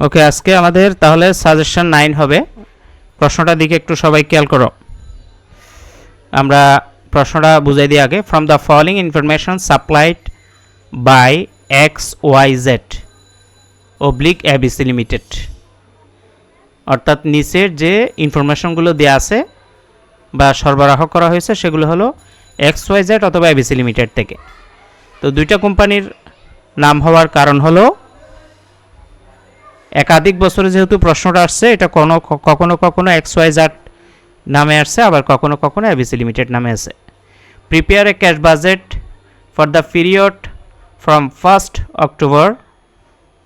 ওকে, আজকে আমাদের তাহলে সাজেশন 9 হবে। প্রশ্নটার দিকে একটু সবাই খেয়াল করো। আমরা প্রশ্নটা বুঝাই দিই আগে। From the following information supplied by XYZ oblique ABC limited, অর্থাৎ নিচের যে ইনফরমেশনগুলো দেওয়া আছে বা সরবরাহ করা হয়েছে সেগুলো হলো XYZ অথবা ABC লিমিটেড থেকে। তো দুইটা কোম্পানির নাম হওয়ার কারণ হলো একাধিক বছরে যেহেতু প্রশ্নটা আসছে, এটা কখনো কখনো XYZ নামে আসছে, আবার কখনো কখনো ABC লিমিটেড নামে আছে। Prepare a cash budget for the period from 1st October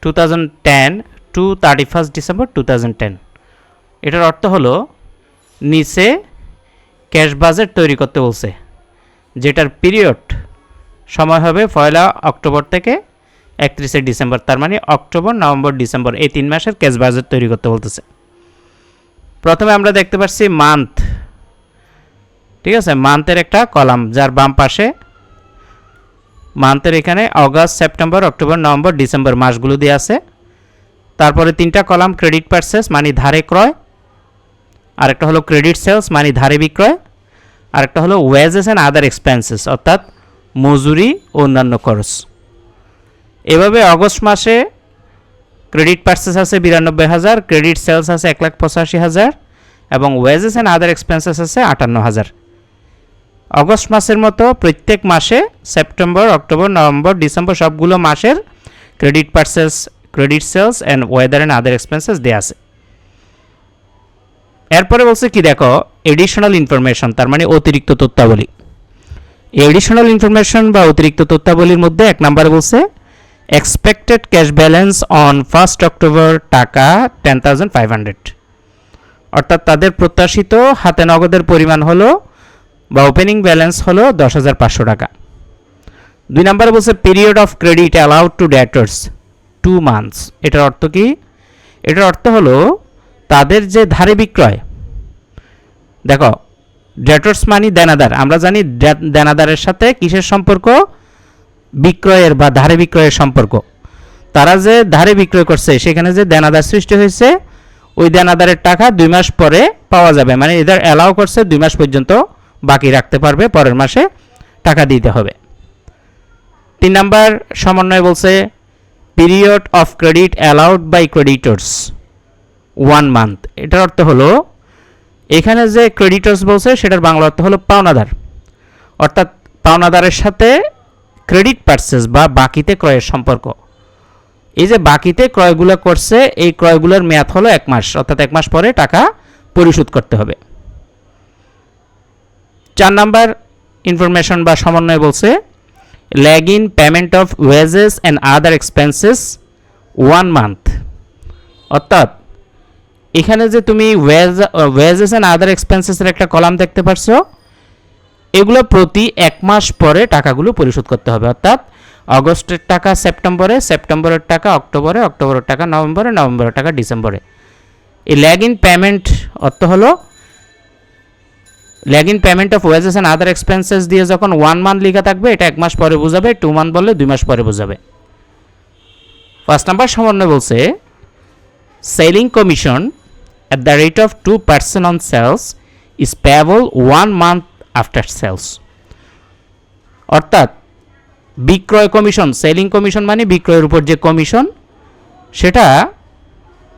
2010 to 31st December 2010। এটার অর্থ হলো নিচে ক্যাশ বাজেট তৈরি করতে বলছে, যেটার পিরিয়ড সময় হবে 1 অক্টোবর থেকে 31 ডিসেম্বর, তার মানে অক্টোবর, নভেম্বর, ডিসেম্বর এই 3 মাসের ক্যাশ বাজেট তৈরি করতে বলতেছে। প্রথমে আমরা দেখতে পাচ্ছি মান্থ, ঠিক আছে, মান্থের একটা কলাম যার বাম পাশে মান্থের এখানে August, September, October, November, December মাসগুলো দিয়ে আছে। তারপরে 3টা কলাম ক্রেডিট পারচেস মানে ধারে ক্রয়, আরেকটা হলো ক্রেডিট সেলস মানে ধারে বিক্রয়, আরেকটা হলো ওয়েজেস অ্যান্ড আদার এক্সপেন্সেস অর্থাৎ মজুরি ও অন্যান্য খরচ। এভাবে অগস্ট মাসে ক্রেডিট পারচেস আছে 92,000, ক্রেডিট সেলস আছে 1,85,000 এবং ওয়েজেস অ্যান্ড আদার এক্সপেন্সেস আছে 58,000। অগস্ট মাসের মতো প্রত্যেক মাসে সেপ্টেম্বর, অক্টোবর, নভেম্বর, ডিসেম্বর সবগুলো মাসের credit purchase, credit sales and weather and other expenses দেওয়া আছে। এরপরে বলছে কি দেখো, এডিশনাল ইনফরমেশন, তার মানে অতিরিক্ত তথ্যাবলী। এডিশনাল ইনফরমেশন বা অতিরিক্ত তথ্যাবলীর মধ্যে 1 নম্বরে বলছে expected cash balance on 1st October টাকা 10,500, অর্থাৎ তাদের প্রত্যাশিত হাতে নগদের পরিমাণ হলো বা ওপেনিং ব্যালেন্স হলো 10,500 টাকা। 2 নম্বরে বলছে period of credit allowed to debtors 2 months. এটার অর্থ কি? এটার অর্থ হলো তাদের যে ধারে বিক্রয়, দেখো ডেটর্স মানে দেনাদার, আমরা জানি দেনাদারের সাথে কিসের সম্পর্ক? বিক্রয়ের বা ধারে বিক্রয়ের সম্পর্ক। তারা যে ধারে বিক্রয় করছে সেখানে যে দেনাদার সৃষ্টি হয়েছে, ওই দেনাদারের টাকা 2 মাস পরে পাওয়া যাবে, মানে এদের অ্যালাউ করছে 2 মাস পর্যন্ত বাকি রাখতে পারবে, পরের মাসে টাকা দিতে হবে। 3 নাম্বার সমন্বয় বলছে period of credit allowed by creditors 1 month. এটার অর্থ হলো এখানে যে ক্রেডিটর্স বলছে সেটার বাংলা অর্থ হলো পাওনাদার, অর্থাৎ পাওনাদারের সাথে ক্রেডিট পারচেস বা বাকিতে ক্রয়ের সম্পর্ক। এই যে বাকিতে ক্রয়গুলো করছে, এই ক্রয়গুলোর মেয়াদ হলো 1 মাস, অর্থাৎ 1 মাস পরে টাকা পরিশোধ করতে হবে। 4 নাম্বার ইনফরমেশন বা সমন্বয় বলছে lag in payment of wages and other expenses 1 month, অর্থাৎ এখানে যে তুমি ওয়েজেস অ্যান্ড আদার এক্সপেন্সেসের একটা কলাম দেখতে পাচ্ছ, এগুলো প্রতি 1 মাস পরে টাকাগুলো পরিশোধ করতে হবে, অর্থাৎ অগস্টের টাকা সেপ্টেম্বরে, সেপ্টেম্বরের টাকা অক্টোবরে, অক্টোবরের টাকা নভেম্বরে, নভেম্বরের টাকা ডিসেম্বরে। এই ল্যাগ ইন পেমেন্ট অর্থ হলো lag in payment of wages and other expenses দিয়ে যখন 1 মান্থ লেখা থাকবে এটা 1 মাস পরে বোঝাবে, 2 মান্থ বললে 2 মাস পরে বোঝাবে। 1 নাম্বার সমন্বয় বলছে selling commission at the rate of 2% on sales is payable 1 month after sales, অর্থাৎ বিক্রয় কমিশন, সেলিং কমিশন মানে বিক্রয়ের উপর যে কমিশন, সেটা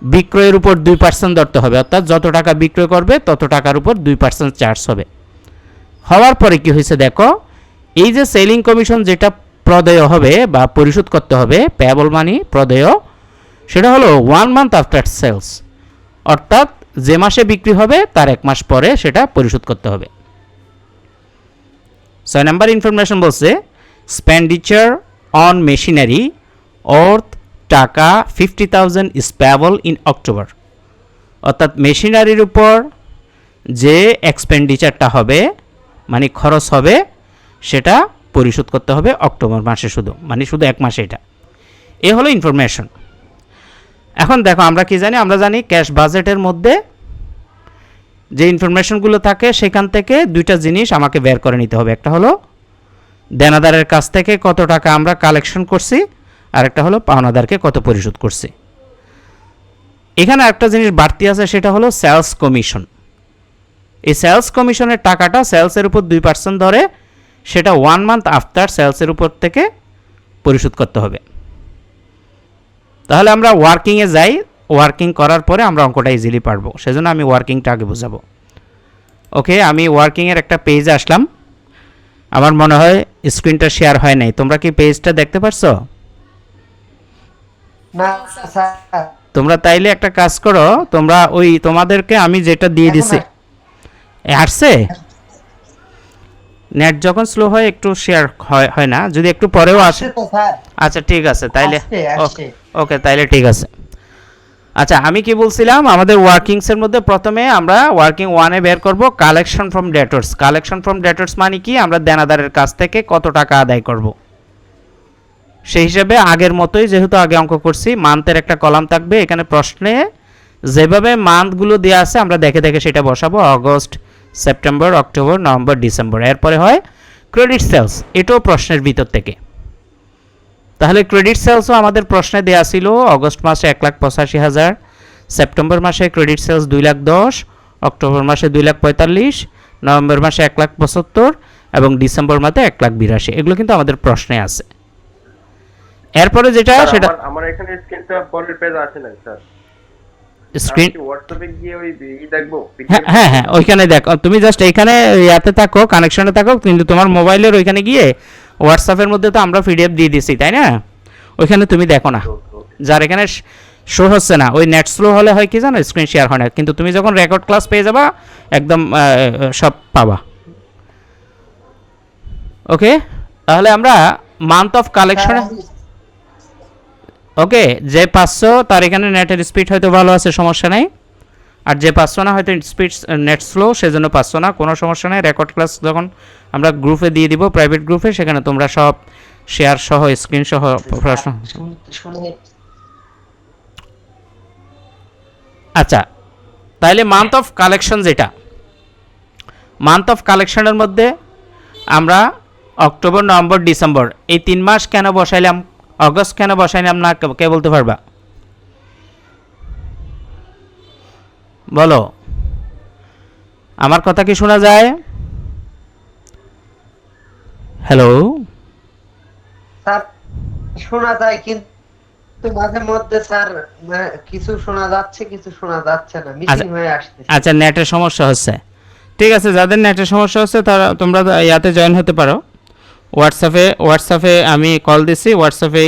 বিক্রয়ের উপর 2% ধরতে হবে, অর্থাৎ যত টাকা বিক্রয় করবে তত টাকার উপর 2% চার্জ হবে। হওয়ার পরে কি হয়েছে দেখো, এই যে সেলিং কমিশন যেটা প্রদেয় হবে বা পরিশোধ করতে হবে, পেয়েবল মানি প্রদেয়, সেটা হলো 1 মান্থ আফটার সেলস, অর্থাৎ যে মাসে বিক্রি হবে তার 1 মাস পরে সেটা পরিশোধ করতে হবে। 6 নাম্বার ইনফরমেশন বলছে স্পেন্ডিচার অন মেশিনারি অর্থ টাকা 50,000 ইজ পেয়েবল ইন অক্টোবর, অর্থাৎ মেশিনারির উপর যে এক্সপেন্ডিচারটা হবে মানে খরচ হবে সেটা পরিশোধ করতে হবে অক্টোবর মাসে, শুধু মানে শুধু 1 মাসে। এটা এ হলো ইনফরমেশন। এখন দেখো আমরা কি জানি, আমরা জানি ক্যাশ বাজেটের মধ্যে যে ইনফরমেশনগুলো থাকে সেখান থেকে 2টা জিনিস আমাকে বের করে নিতে হবে। একটা হলো দেনাদারের কাছ থেকে কত টাকা আমরা কালেকশন করছি, আর একটা হলো পাওনাদারকে কত পরিশোধ করছি। এখানে একটা জিনিস বাড়তি আছে, সেটা হলো সেলস কমিশন। এই সেলস কমিশনের টাকাটা সেলসের উপর 2% ধরে, সেটা 1 মান্থ আফটার সেলসের উপর থেকে পরিশোধ করতে হবে। তাহলে আমরা ওয়ার্কিংয়ে যাই, ওয়ার্কিং করার পরে আমরা অঙ্কটা ইজিলি পারবো, সেজন্য আমি ওয়ার্কিংটা আগে বোঝাবো। ওকে, আমি ওয়ার্কিংয়ের একটা পেজে আসলাম। আমার মনে হয় স্ক্রিনটা শেয়ার হয় নাই, তোমরা কি পেজটা দেখতে পারছো? না স্যার, তোমরা তাইলে একটা কাজ করো, তোমরা ওই তোমাদেরকে আমি যেটা দিয়ে দিছি আসছে, নেট যখন স্লো হয় একটু শেয়ার হয় না, যদি একটু পরেও আসে। আসছে তো স্যার, আচ্ছা ঠিক আছে, তাইলে আসছে। ওকে, তাইলে ঠিক আছে। আচ্ছা, আমি কি বলছিলাম, আমাদের ওয়ার্কিংসের মধ্যে প্রথমে আমরা ওয়ার্কিং 1-এ বের করব collection from debtors. Collection from debtors মানে কি, আমরা দেনাদারের কাছ থেকে কত টাকা আদায় করব। সেই হিসাবে আগের মতোই, যেহেতু আগে অঙ্ক করছি, মান্থের একটা কলাম থাকবে। এখানে প্রশ্নে যেভাবে মান্থগুলো দেওয়া আছে আমরা দেখে দেখে সেটা বসাবো, August, September, October, November, December. এরপরে হয় ক্রেডিট সেলস, এটাও প্রশ্নের ভিতর থেকে। তাহলে ক্রেডিট সেলসও আমাদের প্রশ্নে দেওয়া ছিল, অগস্ট মাসে 1,85,000, সেপ্টেম্বর মাসে ক্রেডিট সেলস 2,10,000, অক্টোবর মাসে 2,45,000, নভেম্বর মাসে 1,75,000 এবং ডিসেম্বর মাসে 1,82,000। এগুলো কিন্তু আমাদের প্রশ্নে আছে। এরপরে যেটা সেটা আমার এখানে স্ক্রিনটা পরের পেজ আসে না স্যার, স্ক্রিন, হোয়াটসঅ্যাপে গিয়ে ওই দেখবো। হ্যাঁ হ্যাঁ, ওইখানে দেখো, তুমি জাস্ট এইখানে ইয়াতে থাকো, কানেকশনে থাকো, কিন্তু তোমার মোবাইলের ওইখানে গিয়ে হোয়াটসঅ্যাপের মধ্যে তো আমরা পিডিএফ দিয়ে দিছি, তাই না? ওইখানে তুমি দেখো না, যার এখানে শো হচ্ছে না, ওই নেট স্লো হলে হয় কি জানো, স্ক্রিন শেয়ার হয় না, কিন্তু তুমি যখন রেকর্ড ক্লাস পেয়ে যাবা একদম সব পাবা। ওকে, তাহলে আমরা মান্থ অফ কালেকশনে, ওকে, যে 500 তার এখানে নেটের স্পিড হয়তো ভালো আছে, সমস্যা নেই। আর যে 500 না, হয়তো স্পিড নেট স্লো, সেজন্য 500 না, কোনো সমস্যা নেই। রেকর্ড ক্লাস যখন আমরা গ্রুপে দিয়ে দিব, প্রাইভেট গ্রুপে, সেখানে তোমরা সব শেয়ার সহ স্ক্রিন সহ প্রশ্ন। আচ্ছা, তাহলে মান্থ অফ কালেকশন, যেটা মান্থ অফ কালেকশনের মধ্যে আমরা অক্টোবর, নভেম্বর, ডিসেম্বর এই 3 মাস কেন বসাইলাম, অগস্ট কেন বসাইলাম না, কে বলতে পারবা? বলো, আমার কথা কি শোনা যায়? হ্যালো স্যার শোনা যায়, কিন্তু মাঝে মধ্যে স্যার কিছু শোনা যাচ্ছে, কিছু শোনা যাচ্ছে না, মিসিং হয়ে আসছে। আচ্ছা, নেটের সমস্যা হচ্ছে, ঠিক আছে। যাদের নেটের সমস্যা হচ্ছে তারা তোমরা ইয়াতে জয়েন হতে পারো, হোয়াটসঅ্যাপে আমি কল দিছি, হোয়াটসঅ্যাপে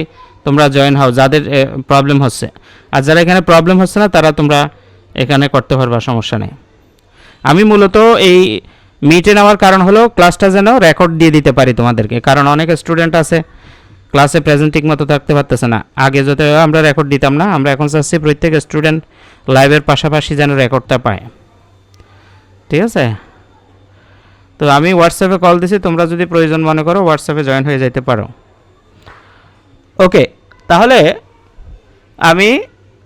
তোমরা জয়েন হও যাদের প্রবলেম হচ্ছে। আর যারা এখানে প্রবলেম হচ্ছে না তারা তোমরা এখানে করতে পারবা, সমস্যা নেই। আমি মূলত এই মিটে নেওয়ার কারণ হলো ক্লাসটা যেন রেকর্ড দিয়ে দিতে পারি তোমাদেরকে, কারণ অনেক স্টুডেন্ট আছে ক্লাসে প্রেজেন্ট ঠিক মতো থাকতে পারতেছে না। আগে যত আমরা রেকর্ড দিতাম না, আমরা এখন চাচ্ছি প্রত্যেক স্টুডেন্ট লাইভের পাশাপাশি যেন রেকর্ডটা পায়, ঠিক আছে? তো আমি হোয়াটসঅ্যাপে কল দিছি, তোমরা যদি প্রয়োজন মনে করো হোয়াটসঅ্যাপে জয়েন হয়ে যেতে পারো। ওকে, তাহলে আমি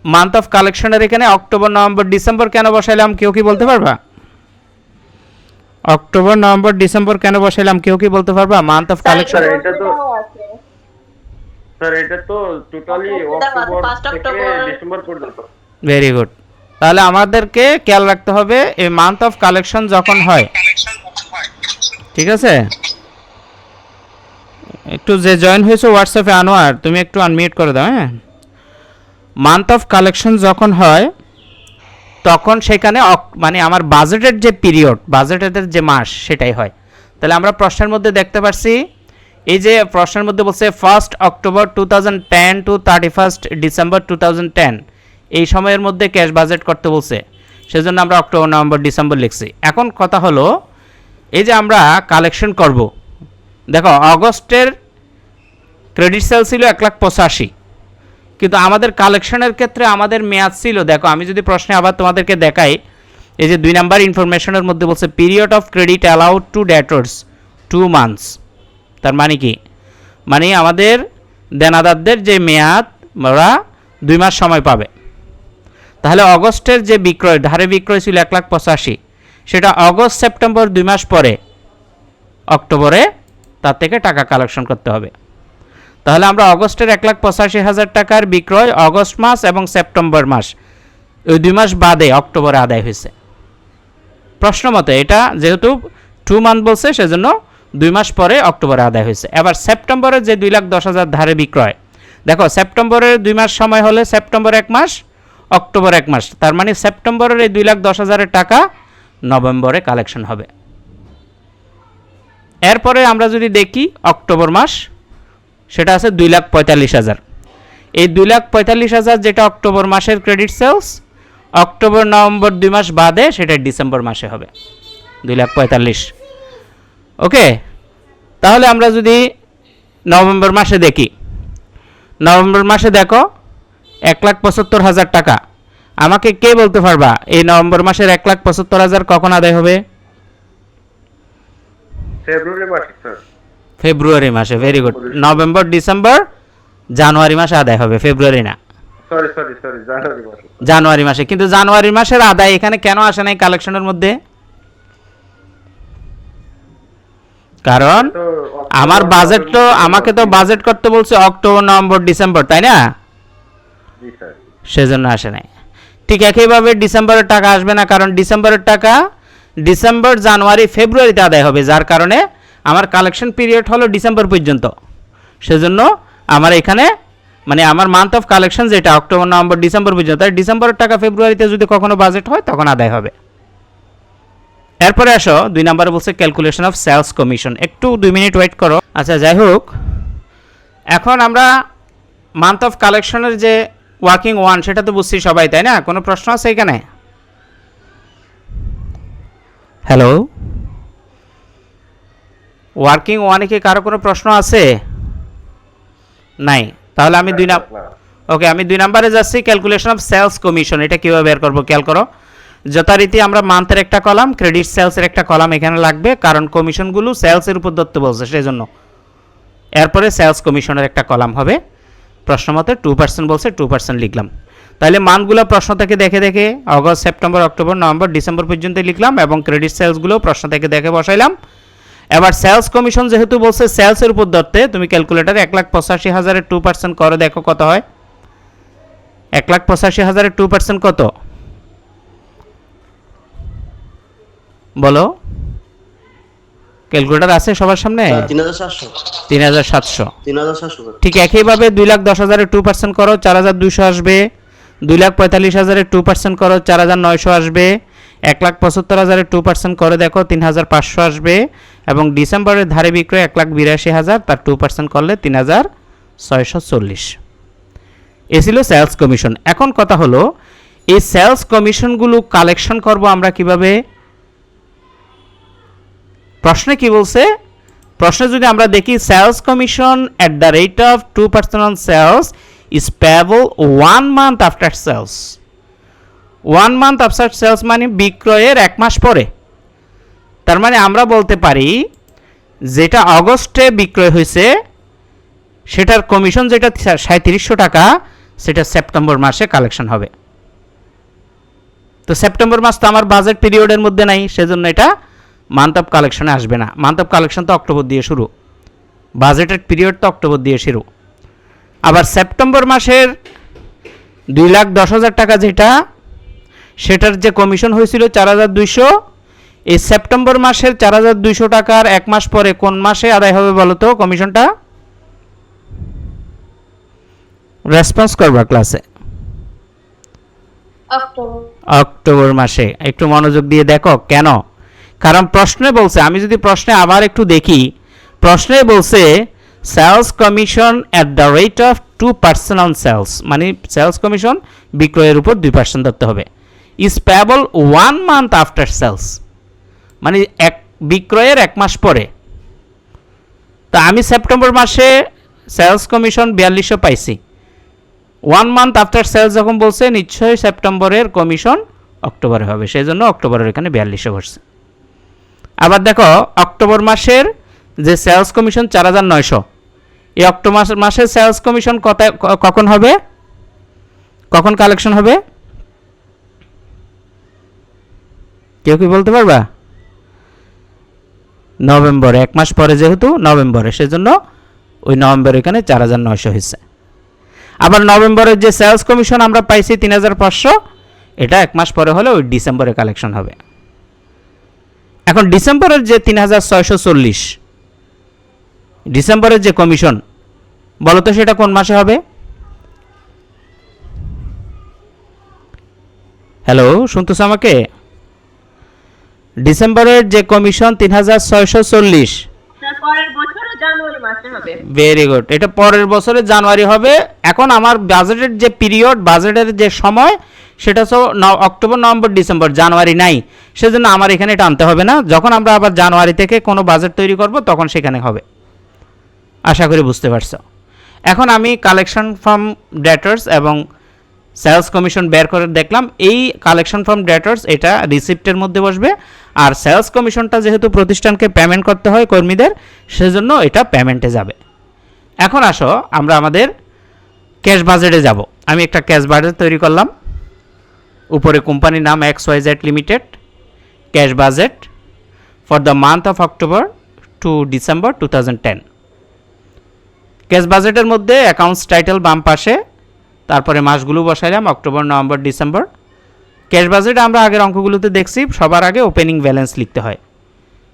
মান্থ অফ কালেকশনের এখানে অক্টোবর, নভেম্বর, ডিসেম্বর কেন বসাইলাম, কেউ কি বলতে পারবা? অক্টোবর, নভেম্বর, ডিসেম্বর কেন বসাইলাম, কেউ কি বলতে পারবা? মান্থ অফ কালেকশন, স্যার এটা তো টোটালি অক্টোবর থেকে ডিসেম্বর পর্যন্ত। Very good. তাহলে আমাদেরকে খেয়াল রাখতে হবে এই মান্থ অফ কালেকশন যখন হয়, ঠিক আছে? একটু যে জয়েন হয়েছে হোয়াটসঅ্যাপে, আনোয়ার তুমি একটু আনমিউট করে দাও, হ্যাঁ। মান্থ অফ কালেকশন যখন হয় তখন সেখানে মানে আমার বাজেটের যে পিরিয়ড, বাজেটের যে মাস, সেটাই হয়। তাহলে আমরা প্রশ্নের মধ্যে দেখতে পাচ্ছি, এই যে প্রশ্নের মধ্যে বলছে 1 অক্টোবর 2010 টু 31 ডিসেম্বর 2010, এই সময়ের মধ্যে ক্যাশ বাজেট করতে বলছে, সেজন্য আমরা অক্টোবর, নভেম্বর, ডিসেম্বর লিখছি। এখন কথা হলো, এই যে আমরা কালেকশন করব, দেখো অগস্টের ক্রেডিট সেল ছিল 1,85,000, কিন্তু আমাদের কালেকশনের ক্ষেত্রে আমাদের মেয়াদ ছিল, দেখো আমি যদি প্রশ্নে আবার তোমাদেরকে দেখাই, এই যে 2 নাম্বার ইনফরমেশনের মধ্যে বলছে period of credit allowed to debtors 2 months. তার মানে কি, মানে আমাদের দেনাদারদের যে মেয়াদ, ওরা 2 মাস সময় পাবে। তাহলে অগস্টের যে বিক্রয়, ধারে বিক্রয় ছিল 1,85,000, সেটা অগস্ট, সেপ্টেম্বর 2 মাস পরে অক্টোবরে তার থেকে টাকা কালেকশন করতে হবে। তাহলে আমরা অগস্টের 1,85,000 টাকার বিক্রয় অগস্ট মাস এবং সেপ্টেম্বর মাস ওই 2 মাস বাদে অক্টোবরে আদায় হয়েছে। প্রশ্ন মতে এটা যেহেতু 2 মান্থ বলছে সেজন্য 2 মাস পরে অক্টোবরে আদায় হয়েছে। এবার সেপ্টেম্বরে যে 2,10,000 ধারে বিক্রয়, দেখো সেপ্টেম্বরের 2 মাস সময় হলে সেপ্টেম্বর 1 মাস, অক্টোবর 1 মাস, তার মানে সেপ্টেম্বরের এই 2,10,000 টাকা নভেম্বরে কালেকশন হবে। এরপরে আমরা যদি দেখি অক্টোবর মাস, সেটা আছে 2,45,000। এই 2,45,000 যেটা অক্টোবর মাসের ক্রেডিট সেলস, অক্টোবর নভেম্বর 2 মাস বাদে সেটা ডিসেম্বর মাসে হবে 2,45,000। ওকে, তাহলে আমরা যদি নভেম্বর মাসে দেখি, নভেম্বর মাসে দেখো 1,75,000 টাকা। আমাকে কে বলতে পারবা এই নভেম্বর মাসের 1,75,000 কখন আদায় হবে? ফেব্রুয়ারি মাসে স্যার। ফেব্রুয়ারি মাসে, ভেরি গুড। নভেম্বর, ডিসেম্বর, জানুয়ারি মাসে আদায় হবে, ফেব্রুয়ারি না, সরি জানুয়ারি মাসে। জানুয়ারি মাসে। কিন্তু জানুয়ারি মাসের আদায় এখানে কেন আসে নাই কালেকশনের মধ্যে? কারণ আমার বাজেট তো, আমাকে তো বাজেট করতে বলছে অক্টোবর নভেম্বর ডিসেম্বর, তাই না? জি স্যার। সেজন্য আসে নাই। ঠিক একইভাবে ডিসেম্বরের টাকা আসবে না, কারণ ডিসেম্বরের টাকা ডিসেম্বর, জানুয়ারি, ফেব্রুয়ারিতে আদায় হবে, যার কারণে আমার কালেকশন পিরিয়ড হলো ডিসেম্বর পর্যন্ত। সেজন্য আমার এখানে মানে আমার মান্থ অফ কালেকশন যেটা অক্টোবর নভেম্বর ডিসেম্বর পর্যন্ত, তাই ডিসেম্বরের টাকা ফেব্রুয়ারিতে যদি কখনো বাজেট হয় তখন আদায় হবে। এরপরে আসো 2 নম্বরে বলছে ক্যালকুলেশন অফ সেলস কমিশন। একটু 2 মিনিট ওয়েট করো। আচ্ছা, যাই হোক, এখন আমরা মান্থ অফ কালেকশনের যে ওয়ার্কিং ওয়ান সেটা তো বুঝছি সবাই, তাই না? কোনো প্রশ্ন আছে এখানে? হ্যালো, ওয়ার্কিং ওয়ানে কি কারো কোনো প্রশ্ন আছে? নাই। তাহলে আমি আমি 2 নম্বরে যাচ্ছি, ক্যালকুলেশন অফ সেলস কমিশন। এটা কীভাবে বের করবো খেয়াল করো। যথারীতি আমরা মান্থের একটা কলাম, ক্রেডিট সেলসের একটা কলাম এখানে লাগবে, কারণ কমিশনগুলো সেলসের উপর ধরতে বলছে সেই জন্য। এরপরে সেলস কমিশনের একটা কলাম হবে। প্রশ্ন মতে 2% বলছে, 2% লিখলাম। তাহলে মান্থগুলো প্রশ্ন থেকে দেখে দেখে August, September, October, November, December পর্যন্ত লিখলাম এবং ক্রেডিট সেলসগুলো প্রশ্ন থেকে দেখে বসাইলাম। এবার সেলস কমিশন যেহেতু বলছে সেলসের উপর ধরতে, তুমি ক্যালকুলেটারে 1,85,000 2% করে দেখো কত হয়। 1,85,000 2% কত বলো? ক্যালকুলেটর আছে সবার সামনে? 3,700। ঠিক একইভাবে 2,10,000 2% করো, 4,200 আসবে। 2,45,000 2% করো, 4,900 আসবে। 1,75,000 2% করে দেখো, 3,500 আসবে। এবং ডিসেম্বরের ধারে বিক্রয় 1,82,000, তার 2% করলে 3,640। এ ছিল সেলস কমিশন। এখন কথা হলো এই সেলস কমিশনগুলো কালেকশন করব আমরা কিভাবে? প্রশ্নে কি বলছে? প্রশ্নে যদি আমরা দেখি, sales commission at the rate of 2% on sales is payable 1 month after sales. 1 month after sales মানে বিক্রয়ের 1 মাস পরে। তার মানে আমরা বলতে পারি যেটা অগস্টে বিক্রয় হয়েছে সেটার কমিশন যেটা 3700 টাকা, সেটা সেপ্টেম্বর মাসে কালেকশন হবে। তো সেপ্টেম্বর মাস তো আমার বাজেট পিরিয়ডের মধ্যে নাই, সেজন্য এটা মান্থ অফ কালেকশনে আসবে না। মান্থ অফ কালেকশন তো অক্টোবর দিয়ে শুরু, বাজেটের পিরিয়ড তো অক্টোবর দিয়ে শুরু। আবার সেপ্টেম্বর মাসের 2,10,000 টাকা যেটা, সেটার যে কমিশন হয়েছিল 4,200, এই সেপ্টেম্বর মাসের 4,200 টাকার 1 মাস পরে কোন মাসে আদায় হবে বলো তো কমিশনটা? রেসপন্স করবা ক্লাসে। অক্টোবর মাসে। একটু মনোযোগ দিয়ে দেখো কেন, কারণ প্রশ্নে বলছে, আমি যদি প্রশ্নে আবার একটু দেখি, প্রশ্নে বলছে sales commission at the rate of 2% on sales, মানে সেলস কমিশন বিক্রয়ের উপর 2% ধরতে হবে। Is payable 1 month after sales, মানে বিক্রয়ের 1 মাস পরে। তা আমি সেপ্টেম্বর মাসে সেলস কমিশন 4200 পাইছি। 1 মান্থ আফটার সেলস যখন বলছে, নিশ্চয়ই সেপ্টেম্বরের কমিশন অক্টোবরে হবে, সেই জন্য অক্টোবরের এখানে 4200 বসছে। আবার দেখো অক্টোবর মাসের যে সেলস কমিশন 4,900, এই অক্টোবর মাসের সেলস কমিশন কখন হবে, কখন কালেকশন হবে? কেউ কি বলতে পারবা? নভেম্বরে, 1 মাস পরে যেহেতু নভেম্বরে, সেজন্য ওই নভেম্বর এখানে 4,900 হয়েছে। আবার নভেম্বরের যে সেলস কমিশন আমরা পাইছি 3,500, এটা 1 মাস পরে হলে ওই ডিসেম্বরে কালেকশন হবে। এখন ডিসেম্বরের যে 3640 ডিসেম্বরের যে কমিশন বলো তো সেটা কোন মাসে হবে? হ্যালো, শুনতেছ আমাকে? ডিসেম্বরের যে কমিশন 3640 পরের বছর জানুয়ারি মাসে হবে। ভেরি গুড, এটা পরের বছরে জানুয়ারি হবে। এখন আমার বাজেটের যে পিরিয়ড, বাজেটের যে সময় সেটা তো অক্টোবর, নভেম্বর, ডিসেম্বর, জানুয়ারি নাই, সেজন্য আমার এখানে এটা আনতে হবে না। যখন আমরা আবার জানুয়ারি থেকে কোনো বাজেট তৈরি করব তখন সেখানে হবে। আশা করি বুঝতে পারছো। এখন আমি কালেকশন ফ্রম ডেটর্স এবং সেলস কমিশন বের করে দেখলাম। এই কালেকশন ফ্রম ডেটর্স এটা রিসিপ্টের মধ্যে বসবে, আর সেলস কমিশনটা যেহেতু প্রতিষ্ঠানকে পেমেন্ট করতে হয় কর্মীদের, সেজন্য এটা পেমেন্টে যাবে। এখন আসো আমরা আমাদের ক্যাশ বাজেটে যাব। আমি একটা ক্যাশ বাজেট তৈরি করলাম। উপরে কোম্পানির নাম XYZ limited, cash budget for the month of October to December 2010। Cash বাজেটের মধ্যে অ্যাকাউন্টস টাইটেল বাম পাশে, তারপরে মাসগুলো বসাইলাম October, November, December. Cash budget আমরা আগের অঙ্কগুলোতে দেখছি সবার আগে ওপেনিং ব্যালেন্স লিখতে হয়।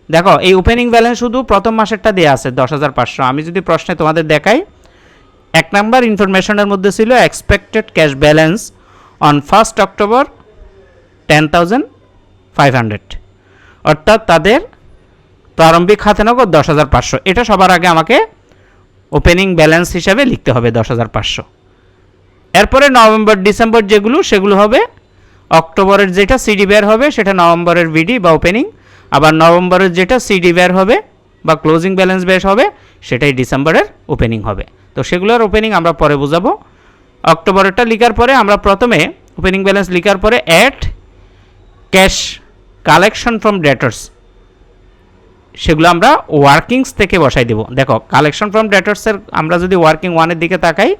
দেখো এই ওপেনিং ব্যালেন্স শুধু প্রথম মাসেরটা দেওয়া আছে 10,500। আমি যদি প্রশ্নে তোমাদের দেখাই, 1 নাম্বার ইনফরমেশনের মধ্যে ছিল expected cash balance on 1 October 10,500, অর্থাৎ তাদের প্রারম্ভিক খাতে নগদ 10,500। এটা সবার আগে আমাকে ওপেনিং ব্যালেন্স হিসাবে লিখতে হবে 10,500। এরপরে নভেম্বর, ডিসেম্বর যেগুলো সেগুলো হবে অক্টোবরের যেটা সিডি বের হবে সেটা নভেম্বরের ভিডি বা ওপেনিং, আবার নভেম্বরের যেটা সিডি বের হবে বা ক্লোজিং ব্যালেন্স বের হবে সেটাই ডিসেম্বরের ওপেনিং হবে। তো সেগুলোর ওপেনিং আমরা পরে বোঝাবো। অক্টোবরেরটা লিখার পরে আমরা প্রথমে ওপেনিং ব্যালেন্স লিখার পরে at cash collection from debtors সেগুলো আমরা ওয়ার্কিংস থেকে বসাই দেব। দেখো কালেকশন ফ্রম ডেটর্সের আমরা যদি ওয়ার্কিং 1-এর দিকে তাকাই,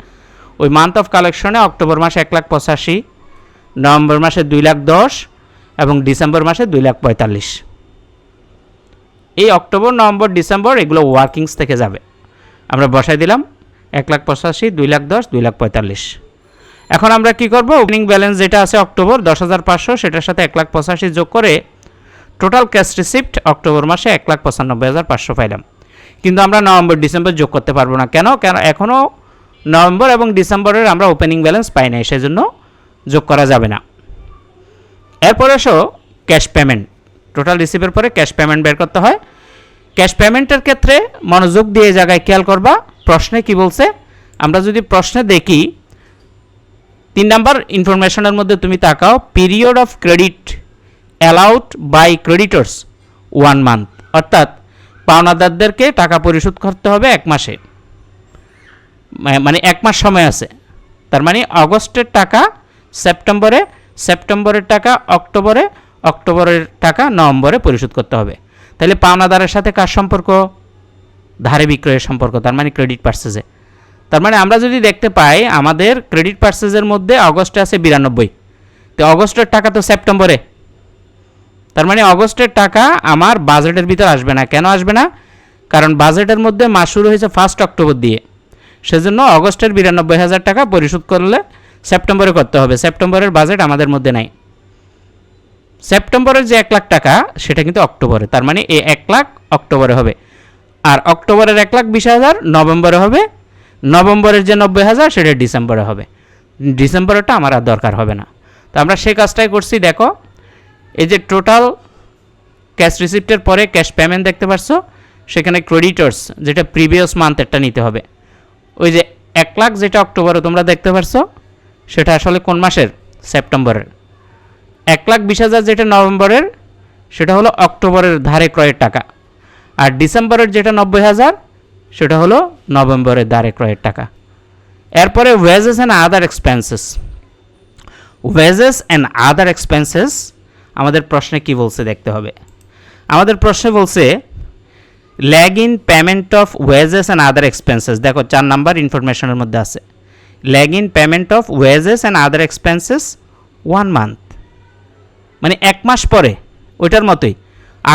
ওই মান্থ অফ কালেকশনে অক্টোবর মাসে 1,85,000, নভেম্বর মাসে 2,10,000 এবং ডিসেম্বর মাসে 2,45,000। এই অক্টোবর, নভেম্বর, ডিসেম্বর এগুলো ওয়ার্কিংস থেকে যাবে। আমরা বসাই দিলাম 1,85,000, 2,10,000, 2,45,000। এখন আমরা কি করব, ওপেনিং ব্যালেন্স যেটা আছে অক্টোবর 10,500 সেটার সাথে 1,85,000 যোগ করে টোটাল ক্যাশ রিসিপ্ট অক্টোবর মাসে 1,95,500 পাইলাম। কিন্তু আমরা নভেম্বর, ডিসেম্বর যোগ করতে পারবো না। কেন? এখনও নভেম্বর এবং ডিসেম্বরের আমরা ওপেনিং ব্যালেন্স পাই নাই, সেজন্য যোগ করা যাবে না। এরপরে এসো ক্যাশ পেমেন্ট। টোটাল রিসিভের পরে ক্যাশ পেমেন্ট বের করতে হয়। ক্যাশ পেমেন্টের ক্ষেত্রে মনোযোগ দিয়ে এই জায়গায় খেয়াল করবা প্রশ্নে কি বলছে। আমরা যদি প্রশ্নে দেখি 3 নাম্বার ইনফরমেশনের মধ্যে তুমি তাকাও, period of credit allowed by creditors 1 month, অর্থাৎ পাওনাদারদেরকে টাকা পরিশোধ করতে হবে 1 মাসে, মানে 1 মাস সময় আছে। তার মানে আগস্টের টাকা সেপ্টেম্বরে, সেপ্টেম্বরের টাকা অক্টোবরে, অক্টোবরের টাকা নভেম্বরে পরিশোধ করতে হবে। তাহলে পাওনাদারের সাথে কার সম্পর্ক? ধারে বিক্রয়ের সম্পর্ক, তার মানে ক্রেডিট পারচেজে। তার মানে আমরা যদি দেখতে পাই আমাদের ক্রেডিট পারচেজের মধ্যে অগস্টে আছে 92, তো অগস্টের টাকা তো সেপ্টেম্বরে, তার মানে অগস্টের টাকা আমার বাজেটের ভিতর আসবে না। কেন আসবে না? কারণ বাজেটের মধ্যে মাস শুরু হয়েছে 1 অক্টোবর দিয়ে, সেজন্য অগস্টের 92,000 টাকা পরিশোধ করলে সেপ্টেম্বরে করতে হবে। সেপ্টেম্বরের বাজেট আমাদের মধ্যে নাই। সেপ্টেম্বরের যে 1 লাখ টাকা সেটা কিন্তু অক্টোবরে, তার মানে এই 1 লাখ অক্টোবরে হবে, আর অক্টোবরের 1,20,000 নভেম্বরে হবে, নভেম্বরের যে 90,000 সেটা ডিসেম্বরে হবে। ডিসেম্বরেরটা আমার আর দরকার হবে না। তো আমরা সেই কাজটাই করছি। দেখো এই যে টোটাল ক্যাশ রিসিপ্টের পরে ক্যাশ পেমেন্ট দেখতে পাচ্ছ, সেখানে ক্রেডিটর্স যেটা প্রিভিয়াস মান্থেরটা নিতে হবে। ওই যে 1 লাখ যেটা অক্টোবরে তোমরা দেখতে পাচ্ছ সেটা আসলে কোন মাসের? সেপ্টেম্বরের। 1,20,000 যেটা নভেম্বরের সেটা হলো অক্টোবরের ধারে ক্রয়ের টাকা, আর ডিসেম্বরের যেটা 90,000 সেটা হলো নভেম্বরের ধারে ক্রয়ের টাকা। এরপরে wages and other expenses. Wages and other expenses আমাদের প্রশ্নে কি বলছে দেখতে হবে। আমাদের প্রশ্নে বলছে lag in payment of wages and other expenses. দেখো 4 নাম্বার ইনফরমেশনের মধ্যে আছে lag in payment of wages and other expenses 1 month, মানে 1 মাস পরে। ওইটার মতোই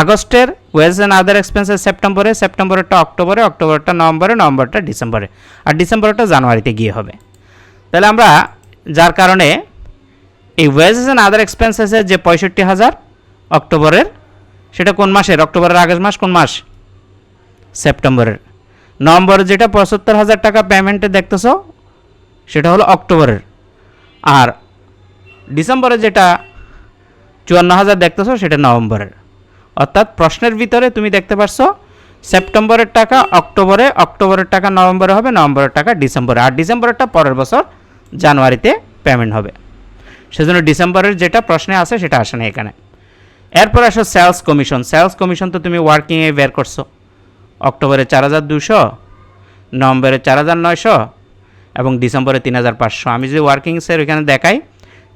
আগস্টের ওয়েজেস অ্যান্ড আদার এক্সপেন্সেস সেপ্টেম্বরে, সেপ্টেম্বরেরটা অক্টোবরে, অক্টোবরটা নভেম্বরে, নভেম্বরটা ডিসেম্বরে, আর ডিসেম্বরটা জানুয়ারিতে গিয়ে হবে। তাহলে আমরা যার কারণে এই ওয়েজেস অ্যান্ড আদার এক্সপেন্সেসের যে 65,000 অক্টোবরের, সেটা কোন মাসের? অক্টোবরের আগের মাস কোন মাস? সেপ্টেম্বরের। নভেম্বরের যেটা 75,000 টাকা পেমেন্টে দেখতেছো সেটা হলো অক্টোবরের। আর ডিসেম্বরে যেটা 54,000 দেখতেছো সেটা নভেম্বরের। অর্থাৎ প্রশ্নের ভিতরে তুমি দেখতে পারছো সেপ্টেম্বরের টাকা অক্টোবরে, অক্টোবরের টাকা নভেম্বরে হবে, নভেম্বরের টাকা ডিসেম্বরে, আর ডিসেম্বরেরটা পরের বছর জানুয়ারিতে পেমেন্ট হবে। সেজন্য ডিসেম্বরের যেটা প্রশ্নে আছে সেটা আসে না এখানে। এরপর আসো সেলস কমিশন। সেলস কমিশন তো তুমি ওয়ার্কিংয়ে বের করছো। অক্টোবরে 4,200, নভেম্বরে 4,900 এবং ডিসেম্বরে 3,500। আমি যদি ওয়ার্কিংসের ওইখানে দেখাই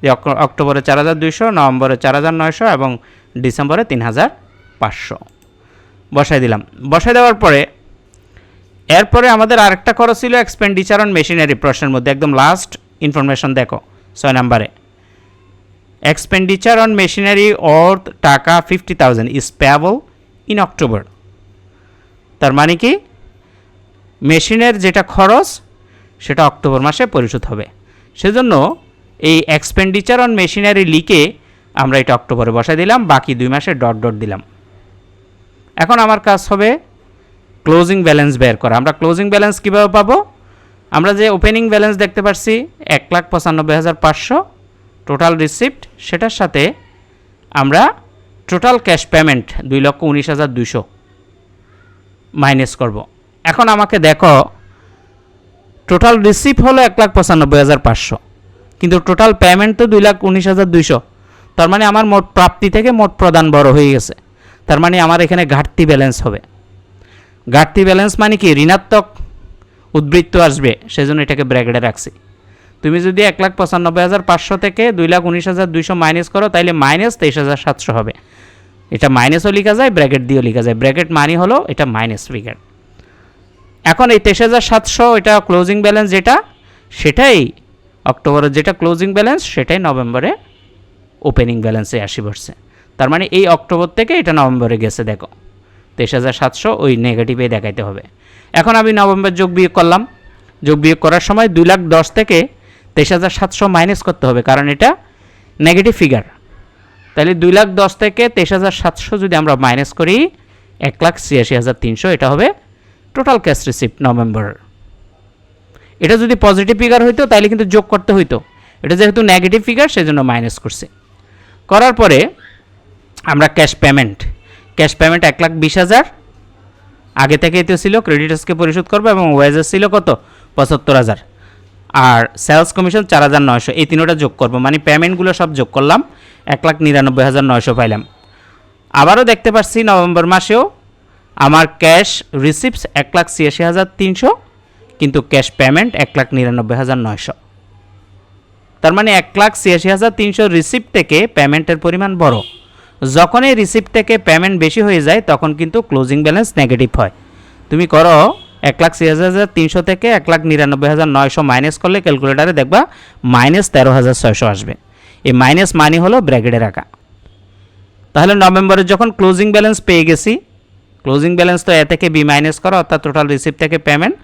যে অক্টোবরে 4,200, নভেম্বরে 4,900 এবং ডিসেম্বরে 3,500 বসাই দিলাম। বসাই দেওয়ার পরে এরপরে আমাদের আরেকটা খরচ ছিল এক্সপেন্ডিচার অন মেশিনারি। প্রশ্নের মধ্যে একদম লাস্ট ইনফরমেশন দেখো 6 নম্বরে, এক্সপেন্ডিচার অন মেশিনারি অর টাকা 50,000 ইজ পেয়েবল ইন অক্টোবর। তার মানে কি মেশিনের যেটা খরচ সেটা অক্টোবর মাসে পরিশোধ হবে। সেজন্য এই এক্সপেন্ডিচার অন মেশিনারি লিখে আমরা এটা অক্টোবরে বসাই দিলাম, বাকি 2 মাসে ডট ডট দিলাম। এখন আমার কাজ হবে ক্লোজিং ব্যালেন্স বের করা। আমরা ক্লোজিং ব্যালেন্স কীভাবে পাবো? আমরা যে ওপেনিং ব্যালেন্স দেখতে পাচ্ছি 1,95,500 টোটাল রিসিপ্ট, সেটার সাথে আমরা টোটাল ক্যাশ পেমেন্ট 2,19,200 মাইনাস করব। এখন আমাকে দেখো টোটাল রিসিপ্ট হলো 1,95,500, কিন্তু টোটাল পেমেন্ট তো 2,19,200। তার মানে আমার মোট প্রাপ্তি থেকে মোট প্রদান বড় হয়ে গেছে। তার মানে আমার এখানে ঘাটতি ব্যালেন্স হবে। ঘাটতি ব্যালেন্স মানে কি? ঋণাত্মক উদ্বৃত্ত আসবে, সেজন্য এটাকে ব্র্যাকেটে রাখছি। তুমি যদি 1,95,500 থেকে 2,19,200 মাইনাস করো তাইলে -23,700 হবে। এটা মাইনাসও লেখা যায়, ব্র্যাকেট দিয়েও লেখা যায়। ব্র্যাকেট মানি হলো এটা মাইনাস ফিগার। এখন এই 23,700 এটা ক্লোজিং ব্যালেন্স যেটা, সেটাই অক্টোবরের যেটা ক্লোজিং ব্যালেন্স সেটাই নভেম্বরে ওপেনিং ব্যালেন্সে আসি পড়ছে। তার মানে এই অক্টোবর থেকে এটা নভেম্বরে গেছে। দেখো 23,700 ওই নেগেটিভে দেখাইতে হবে। এখন আমি নভেম্বর যোগ বিয়োগ করলাম। যোগ বিয়োগ করার সময় 2,10,000 থেকে 23,700 মাইনাস করতে হবে, কারণ এটা নেগেটিভ ফিগার। তাহলে 2,10,000 থেকে 23,700 যদি আমরা মাইনাস করি 1,86,300, এটা হবে টোটাল ক্যাশ রিসিপ্ট নভেম্বর। এটা যদি পজিটিভ ফিগার হইতো তাহলে কিন্তু যোগ করতে হইতো, এটা যেহেতু নেগেটিভ ফিগার সেজন্য মাইনাস করছে। করার পরে আমরা ক্যাশ পেমেন্ট 1,20,000 আগে থেকে তো ছিল, ক্রেডিটার্সকে পরিশোধ করবো, এবং ওয়েজেস ছিল কত? 75,000। আর সেলস কমিশন 4,900, এই তিনোটা যোগ করবো, মানে পেমেন্টগুলো সব যোগ করলাম 1,99,900 পাইলাম। আবারও দেখতে পাচ্ছি নভেম্বর মাসেও আমার ক্যাশ রিসিপ্টস 1,86,300, কিন্তু ক্যাশ পেমেন্ট 1,99,900। তার মানে 1,86,300 রিসিপ্ট থেকে পেমেন্টের পরিমাণ বড়। যখন এই রিসিপ্ট থেকে পেমেন্ট বেশি হয়ে যায় তখন কিন্তু ক্লোজিং ব্যালেন্স নেগেটিভ হয়। তুমি করো 1,86,300 থেকে 1,99,900 মাইনাস করলে ক্যালকুলেটারে দেখবা -13,600 আসবে। এই মাইনাস মানি হলো ব্র্যাকেটে রাখা। তাহলে নভেম্বরে যখন ক্লোজিং ব্যালেন্স পেয়ে গেছি, ক্লোজিং ব্যালেন্স তো এ থেকে বি মাইনাস করা, অর্থাৎ টোটাল রিসিপ্ট থেকে পেমেন্ট।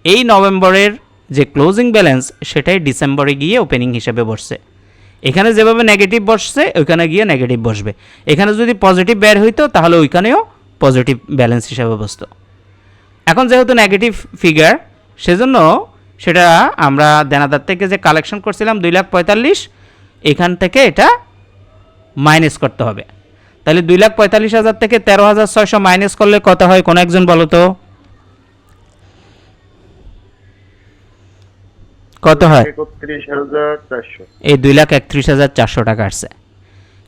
এই নভেম্বরের যে ক্লোজিং ব্যালেন্স সেটাই ডিসেম্বরে গিয়ে ওপেনিং হিসেবে বসছে। এখানে যেভাবে নেগেটিভ বসছে ওইখানে গিয়ে নেগেটিভ বসবে। এখানে যদি পজিটিভ বের হইতো তাহলে ওইখানেও পজিটিভ ব্যালেন্স হিসেবে বসতো। এখন যেহেতু নেগেটিভ ফিগার, সেজন্য সেটা আমরা দেনাদার থেকে যে কালেকশন করছিলাম 2,45,000, এখান থেকে এটা মাইনাস করতে হবে। তাহলে 2,45,000 থেকে 13,600 মাইনাস করলে কত হয়? কোন একজন বলো তো কত হয়? 31,400। এই 2,31,400 টাকা আসছে।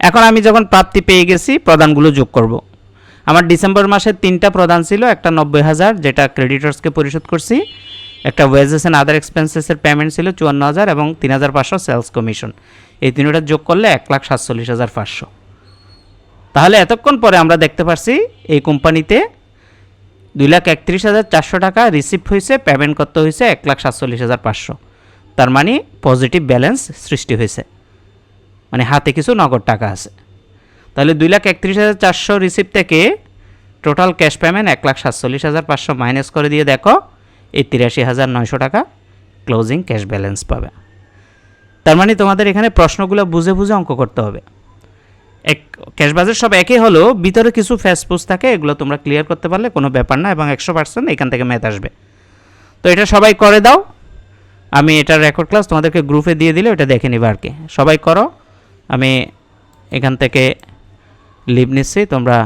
এখন আমি যখন প্রাপ্তি পেয়ে গেছি প্রদানগুলো যোগ করব। আমার ডিসেম্বর মাসে 3টা প্রদান ছিল, একটা 90,000 যেটা ক্রেডিটর্সকে পরিশোধ করছি, একটা ওয়েজেস অ্যান্ড আদার এক্সপেন্সেসের পেমেন্ট ছিল 54,000 এবং 3,500 সেলস কমিশন। এই তিনটা যোগ করলে 1,47,500। তাহলে এতক্ষণ পরে আমরা দেখতে পাচ্ছি এই কোম্পানিতে 2,31,400 টাকা রিসিপ্ট হয়েছে, পেমেন্ট করতে হয়েছে 1,47,500। তার মানে পজিটিভ ব্যালেন্স সৃষ্টি হয়েছে, মানে হাতে কিছু নগদ টাকা আছে। তাহলে 2,31,400 রিসিপ্ট থেকে টোটাল ক্যাশ পেমেন্ট 1,47,500 মাইনাস করে দিয়ে দেখো এই 83,900 টাকা ক্লোজিং ক্যাশ ব্যালেন্স পাবে। তার মানে তোমাদের এখানে প্রশ্নগুলো বুঝে বুঝে অঙ্ক করতে হবে। এক ক্যাশ বাজেট সব একই হলেও ভিতরে কিছু ফ্যাসফুস থাকে, এগুলো তোমরা ক্লিয়ার করতে পারলে কোনো ব্যাপার না, এবং 100% এখান থেকে ম্যাথ আসবে। তো এটা সবাই করে দাও, আমি এটার রেকর্ড ক্লাস তোমাদেরকে গ্রুপে দিয়ে দিলে ওটা দেখে নিবা আর কি। সবাই করো, আমি এখান থেকে লিভ নিচ্ছি, তোমরা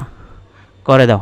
করে দাও।